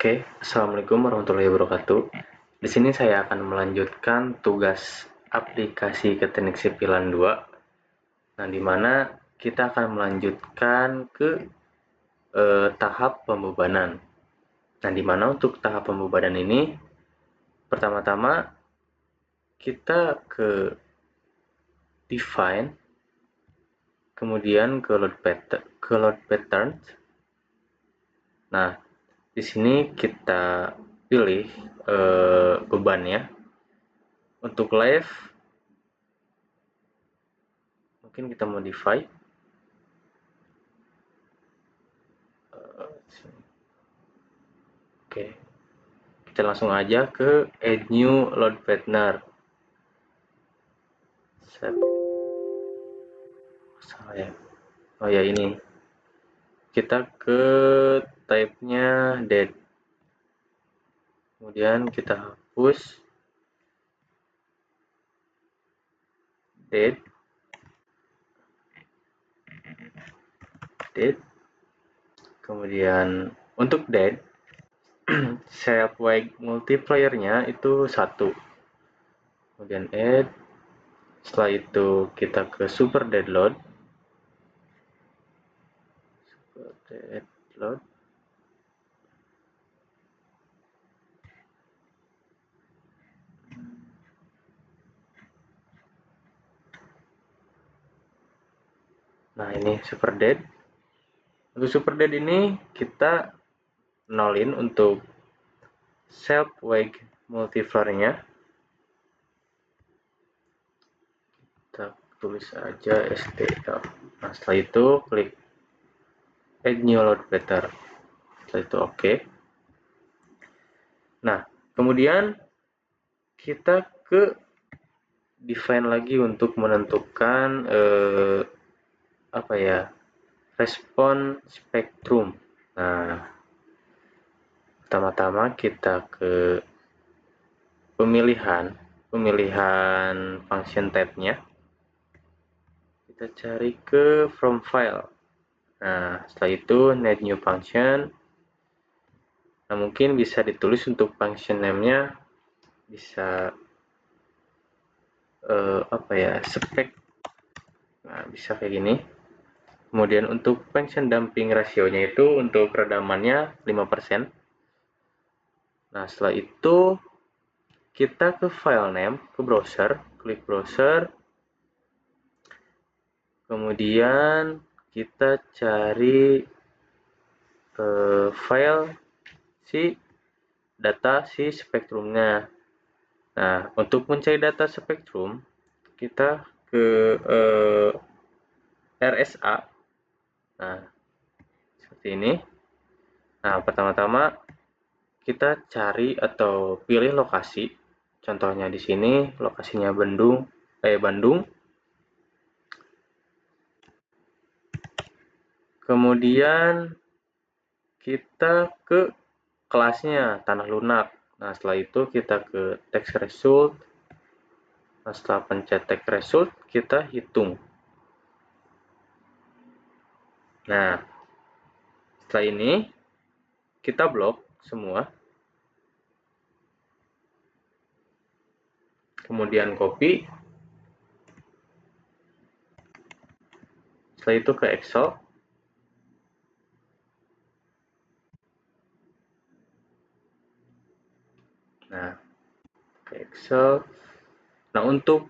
Oke, Assalamualaikum warahmatullahi wabarakatuh. Di sini saya akan melanjutkan tugas aplikasi keteknik sipilan 2. Nah, di mana kita akan melanjutkan ke tahap pembebanan. Nah, di mana untuk tahap pembebanan ini, pertama-tama kita ke define, kemudian ke load patterns. Nah, di sini kita pilih bebannya. Untuk live, mungkin kita modify. Oke, kita langsung aja ke add new load pattern. Salah ya. Oh ya, ini kita ke type-nya dead, kemudian kita hapus dead, kemudian untuk dead self wake multiplier-nya itu 1, kemudian add. Setelah itu kita ke super dead load, nah ini super dead. Untuk super dead ini kita nolin untuk self wake multiplier-nya. Kita tulis aja STL. Nah, setelah itu klik add new load pattern. Setelah itu oke. Nah, kemudian kita ke define lagi untuk menentukan apa ya, respon spektrum. Nah, pertama-tama kita ke pemilihan function type-nya. Kita cari ke from file. Nah, setelah itu net new function. Nah, mungkin bisa ditulis untuk function name-nya bisa apa ya, spek. Nah, bisa kayak gini. Kemudian untuk function dumping rasionya itu untuk redamannya 5%. Nah, setelah itu kita ke file name, ke browser, klik browser. Kemudian kita cari file data spektrumnya. Nah, untuk mencari data spektrum, kita ke RSA. Nah, seperti ini. Nah, pertama-tama kita cari atau pilih lokasi. Contohnya di sini lokasinya Bandung. Kemudian kita ke kelasnya tanah lunak. Nah, setelah itu kita ke text result. Nah, setelah pencet text result, kita hitung. Nah, setelah ini kita blok semua. Kemudian copy. Setelah itu ke Excel. Nah, ke Excel. Nah, untuk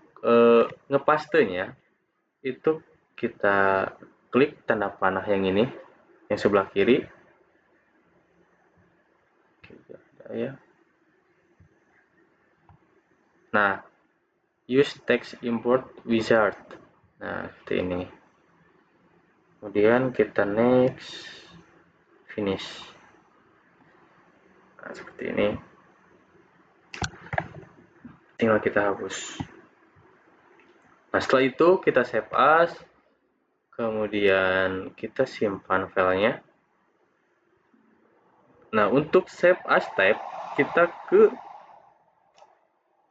ngepastenya itu kita klik tanda panah yang ini, yang sebelah kiri. Nah, use text import wizard. Nah, seperti ini. Kemudian kita next, finish. Nah, seperti ini. Tinggal kita hapus. Nah, setelah itu kita save as. Kemudian kita simpan filenya. Nah, untuk save as type, kita ke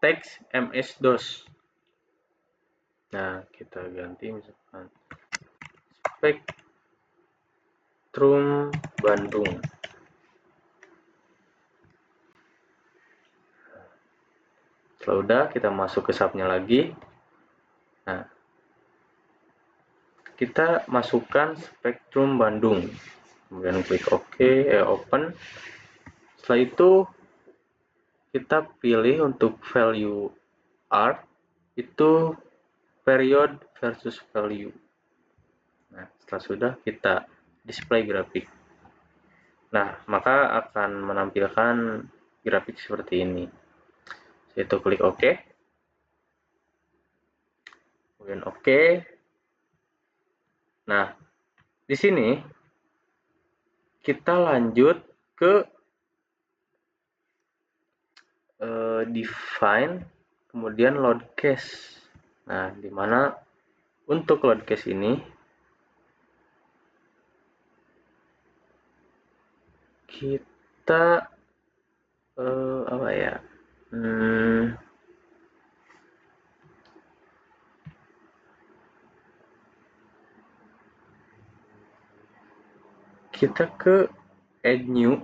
text MS-DOS. Nah, kita ganti misalkan spektrum Bandung. Setelah udah, kita masuk ke subnya lagi. Nah, kita masukkan Spektrum Bandung. Kemudian klik OK, open. Setelah itu kita pilih untuk value art itu period versus value. Nah, setelah sudah kita display grafik. Nah, maka akan menampilkan grafik seperti ini. Yaitu klik OK. Kemudian OK. Nah, di sini kita lanjut ke define, kemudian load cache. Nah, di mana untuk load cache ini kita apa ya? Kita ke add new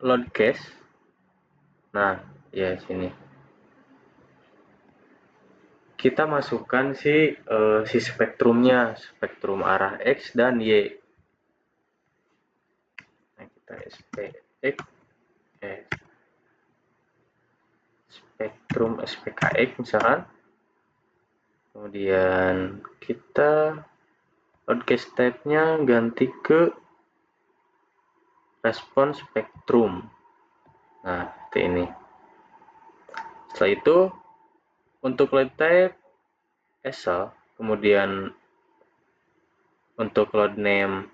load cache. Nah, ya sini. Kita masukkan si spektrumnya, spektrum arah X dan Y. Nah, kita SPX, spektrum SPKX misalkan. Kemudian kita load cache type-nya ganti ke respons spektrum. Nah, seperti ini. Setelah itu, untuk load type SL, kemudian untuk load name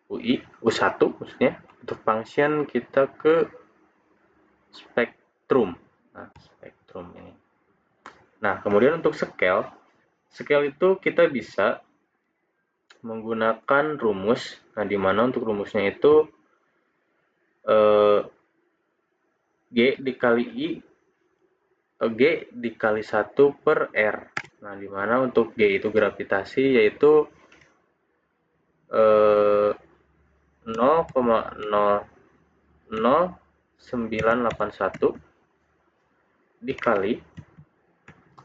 UI, U1 maksudnya, untuk function kita ke spektrum. Nah, spektrum ini. Nah, kemudian untuk scale itu kita bisa menggunakan rumus. Nah, di mana untuk rumusnya itu G dikali I, G dikali 1 per R. Nah, di mana untuk G itu gravitasi, yaitu 0,00981 dikali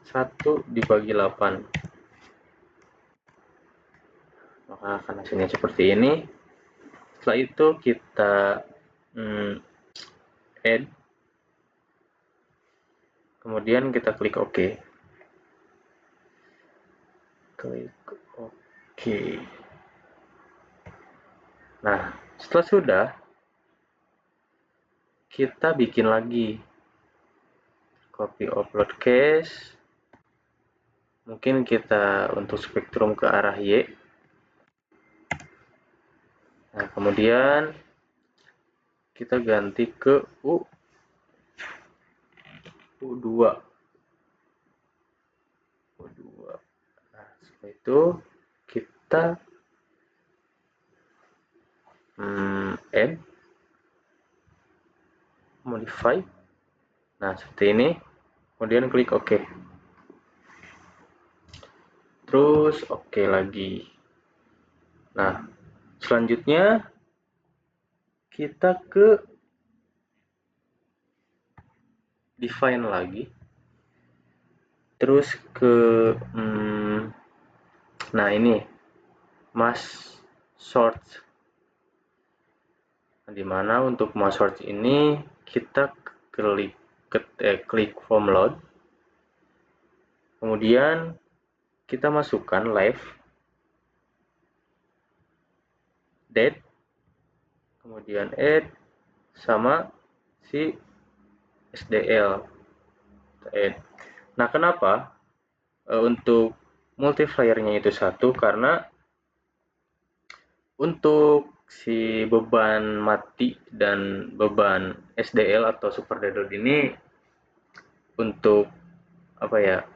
1 dibagi 8. Maka akan hasilnya seperti ini. Setelah itu kita add, kemudian kita klik OK. Klik OK. Nah, setelah sudah, kita bikin lagi copy upload cache. Mungkin kita untuk spektrum ke arah Y. Nah, kemudian kita ganti ke U2. Nah, setelah itu kita add, modify. Nah, seperti ini. Kemudian klik OK. Terus OK lagi. Nah, selanjutnya kita ke define lagi. Terus ke nah ini mass sort. Nah, dimana untuk mass sort ini kita klik from load. Kemudian kita masukkan live, date, kemudian add sama si SDL. Add. Nah, kenapa untuk multiplier-nya itu 1? Karena untuk si beban mati dan beban SDL atau super dead load ini untuk apa ya,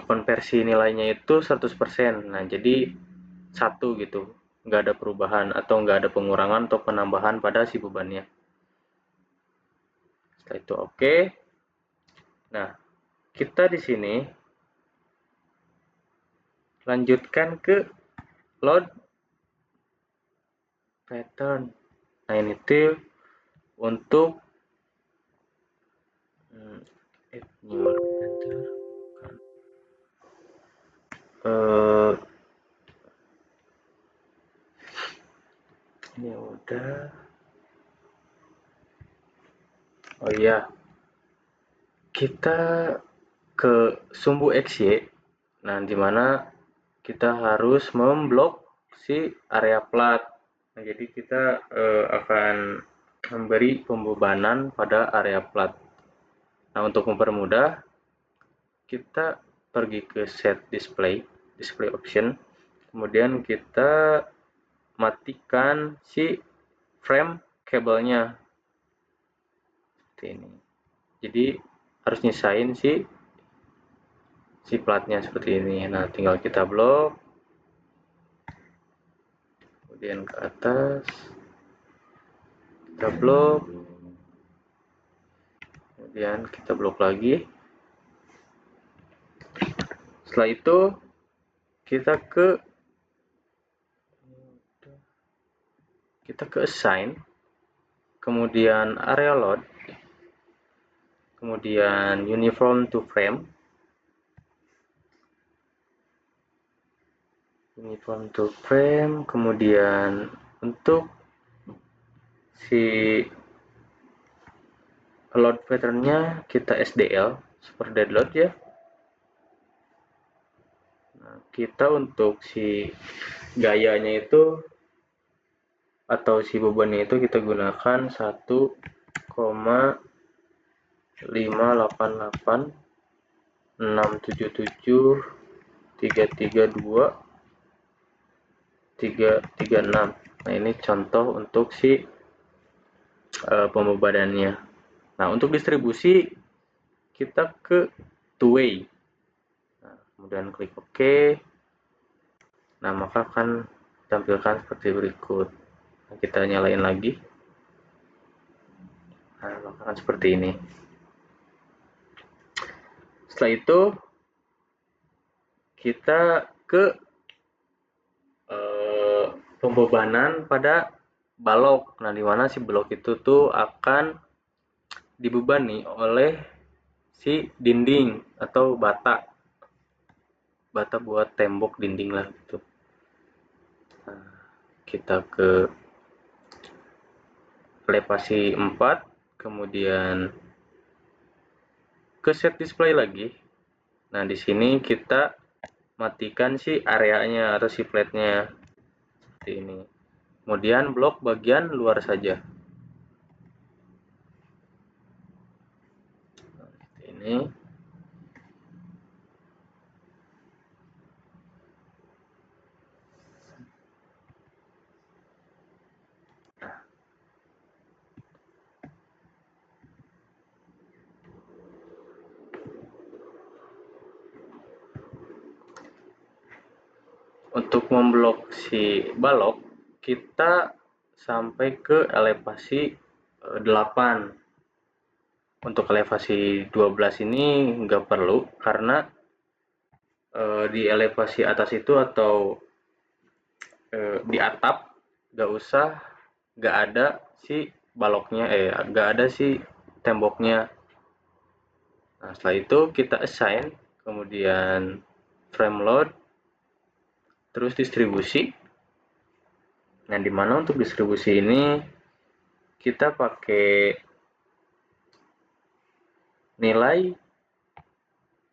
konversi nilainya itu 100%. Nah, jadi 1 gitu, nggak ada perubahan atau nggak ada pengurangan atau penambahan pada si bebannya. Setelah itu OK. Nah, kita di sini lanjutkan ke load pattern. Nah, ini tuh untuk add new enter. Eh, ini udah. Oh iya, kita ke sumbu XY. Nah, dimana kita harus memblok si area plat. Nah, jadi kita akan memberi pembebanan pada area plat. Nah, untuk mempermudah, kita pergi ke set display option, kemudian kita matikan si frame kabelnya seperti ini. Jadi harus nyisain si platnya seperti ini. Nah, tinggal kita blok, kemudian ke atas, kita blok, kemudian kita blok lagi. Setelah itu kita ke assign, kemudian area load, kemudian uniform to frame, kemudian untuk si load patternnya kita SDL, super dead load ya. Nah, kita untuk si gayanya itu atau si bebannya itu kita gunakan 1,5886332,336. Nah, ini contoh untuk si pembebanannya. Nah, untuk distribusi kita ke two way. Nah, kemudian klik OK. Nah, maka akan tampilkan seperti berikut. Nah, kita nyalain lagi. Nah, maka akan seperti ini. Setelah itu kita ke pembebanan pada balok. Nah, dimana si balok itu tuh akan dibebani oleh si dinding atau bata buat tembok dinding lah gitu. Nah, kita ke elevasi 4, kemudian ke set display lagi. Nah, di sini kita matikan si areanya atau si plate-nya seperti ini. Kemudian blok bagian luar saja. Nah, seperti ini. Untuk memblok si balok, kita sampai ke elevasi 8. Untuk elevasi 12 ini nggak perlu, karena di elevasi atas itu atau di atap nggak ada si baloknya, nggak ada si temboknya. Nah, setelah itu kita assign, kemudian frame load, terus distribusi. Nah, dimana untuk distribusi ini kita pakai nilai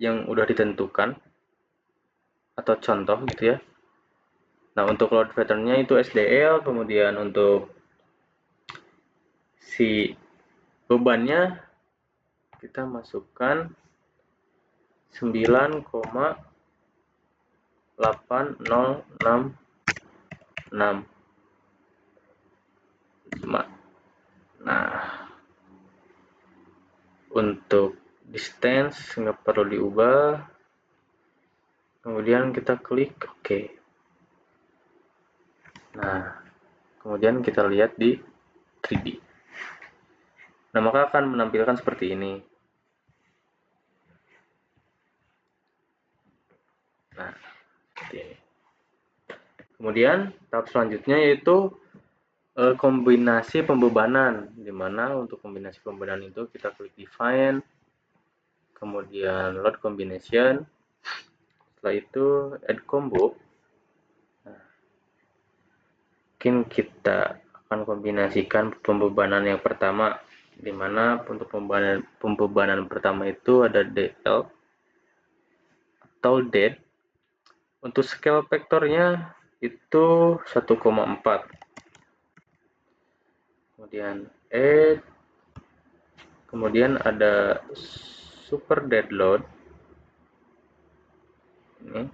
yang udah ditentukan atau contoh gitu ya. Nah, untuk load patternnya itu SDL, kemudian untuk si bebannya kita masukkan 9,8066. Nah, untuk distance nggak perlu diubah, kemudian kita klik OK. Nah, kemudian kita lihat di 3D. Nah, maka akan menampilkan seperti ini. Nah, seperti ini. Kemudian tahap selanjutnya yaitu kombinasi pembebanan, dimana untuk kombinasi pembebanan itu kita klik define, kemudian load combination, setelah itu add combo. Nah, mungkin kita akan kombinasikan pembebanan yang pertama, di mana untuk pembebanan pertama itu ada DL atau dead. Untuk scale vektornya itu 1,4. Kemudian add, kemudian ada super dead load ini.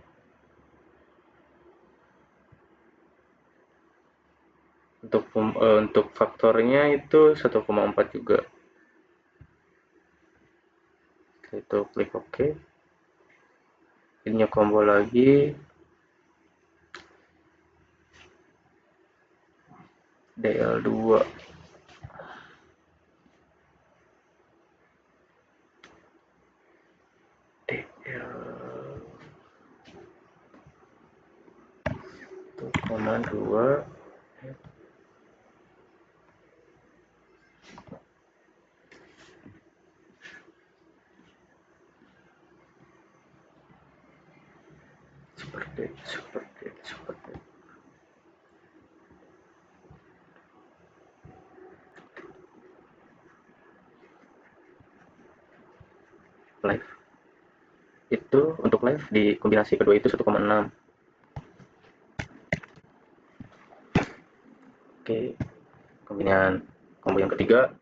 Untuk faktornya itu 1,4 juga. Itu klik OK. Ini combo lagi. DL2. DL 1,2. Seperti live. Itu untuk live di kombinasi kedua itu 1,6. Oke, kemudian combo yang ketiga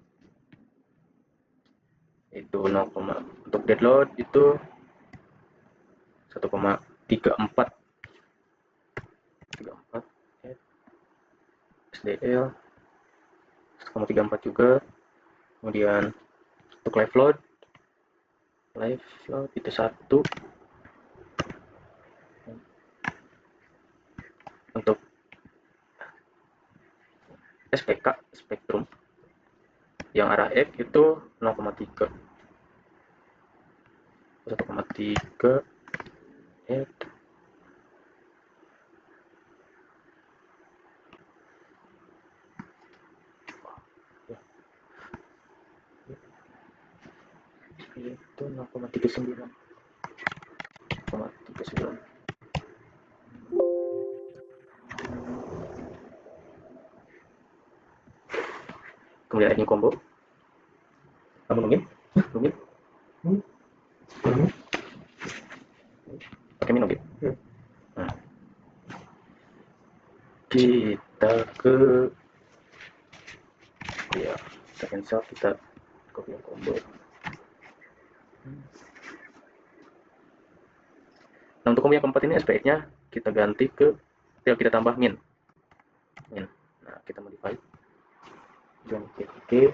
itu 0, untuk dead load itu 1,34. SDL 1,34 juga. Kemudian untuk live load itu 1. Untuk SPK spektrum yang arah X itu 0,3. 1,3 X. Itu 0,39. Kemudian ini combo. Kamu nungguin? Pakai minum gitu. Nah, kita ke ya, kita cancel, kita copy yang combo. Nah, untuk combo yang keempat ini SPX-nya kita ganti ke kita tambah min. Nah, kita modify. Oke.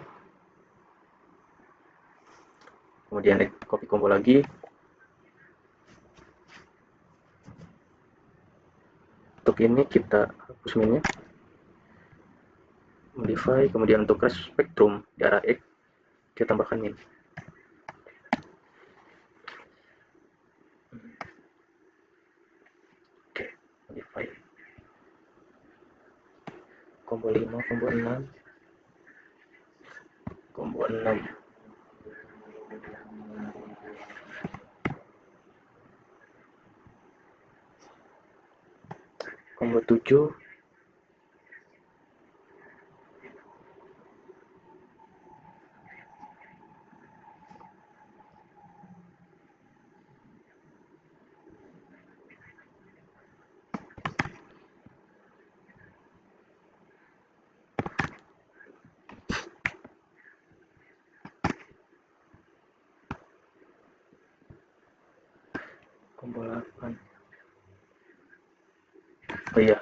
Kemudian copy combo lagi. Untuk ini kita hapus minnya. Modify, kemudian untuk crash spektrum di arah X kita tambahkan min. Oke, modify. Combo 5, combo 6. Combo 6. Combo 7. Combo 8. Oh iya.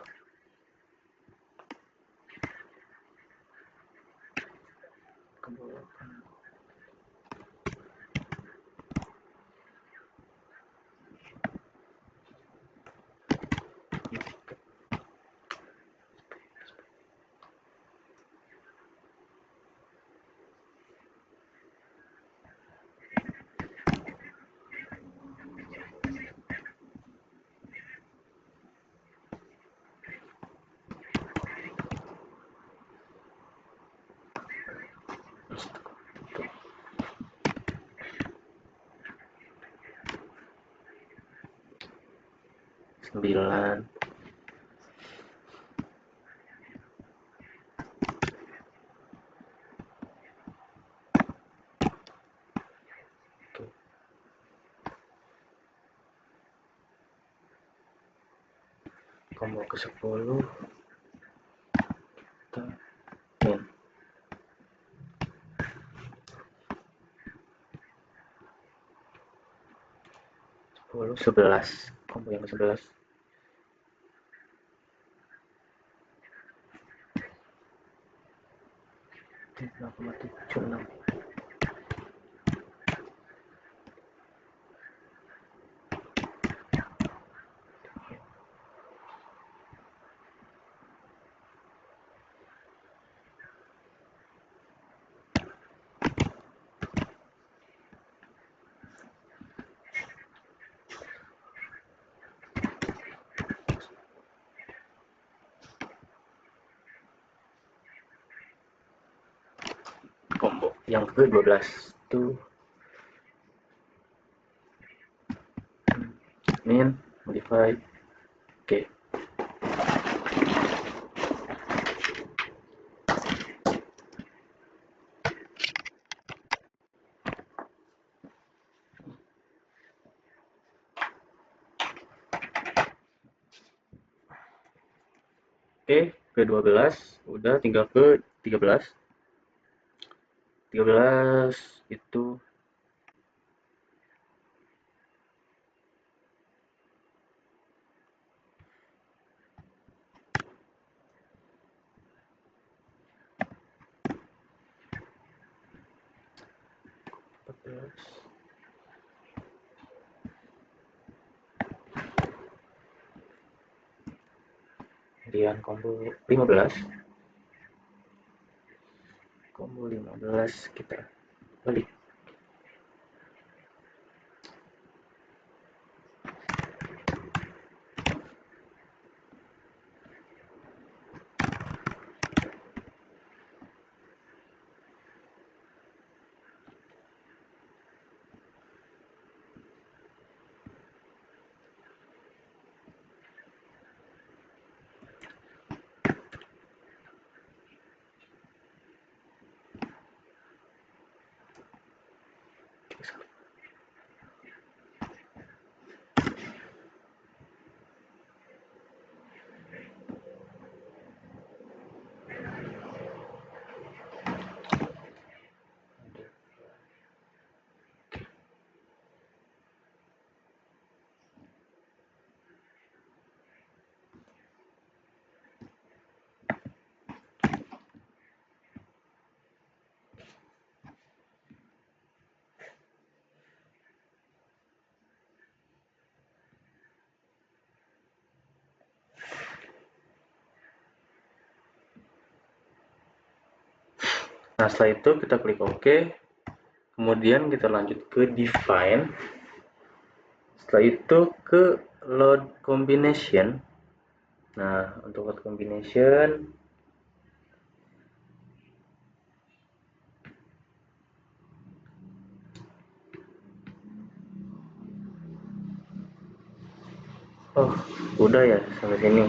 Combo 8. 9. Oke. Combo ke 10 kita min 10 11, combo yang ke 11 0,76. Combo yang ke 12 itu min modify. Oke. Oke, ke 12 udah, tinggal ke 13. 13 itu kemudian combo 15 kita balik. Nah, setelah itu kita klik OK. Kemudian kita lanjut ke define. Setelah itu ke load combination. Nah, untuk load combination udah ya sampai sini.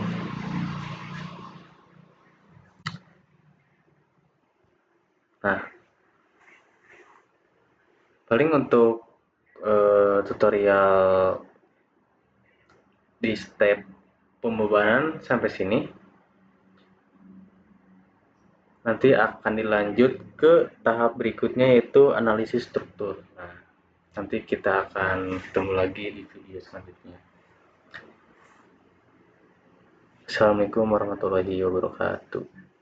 Nah, paling untuk tutorial di step pembebanan sampai sini. Nanti akan dilanjut ke tahap berikutnya, yaitu analisis struktur. Nah, nanti kita akan ketemu lagi di video selanjutnya. Assalamualaikum warahmatullahi wabarakatuh.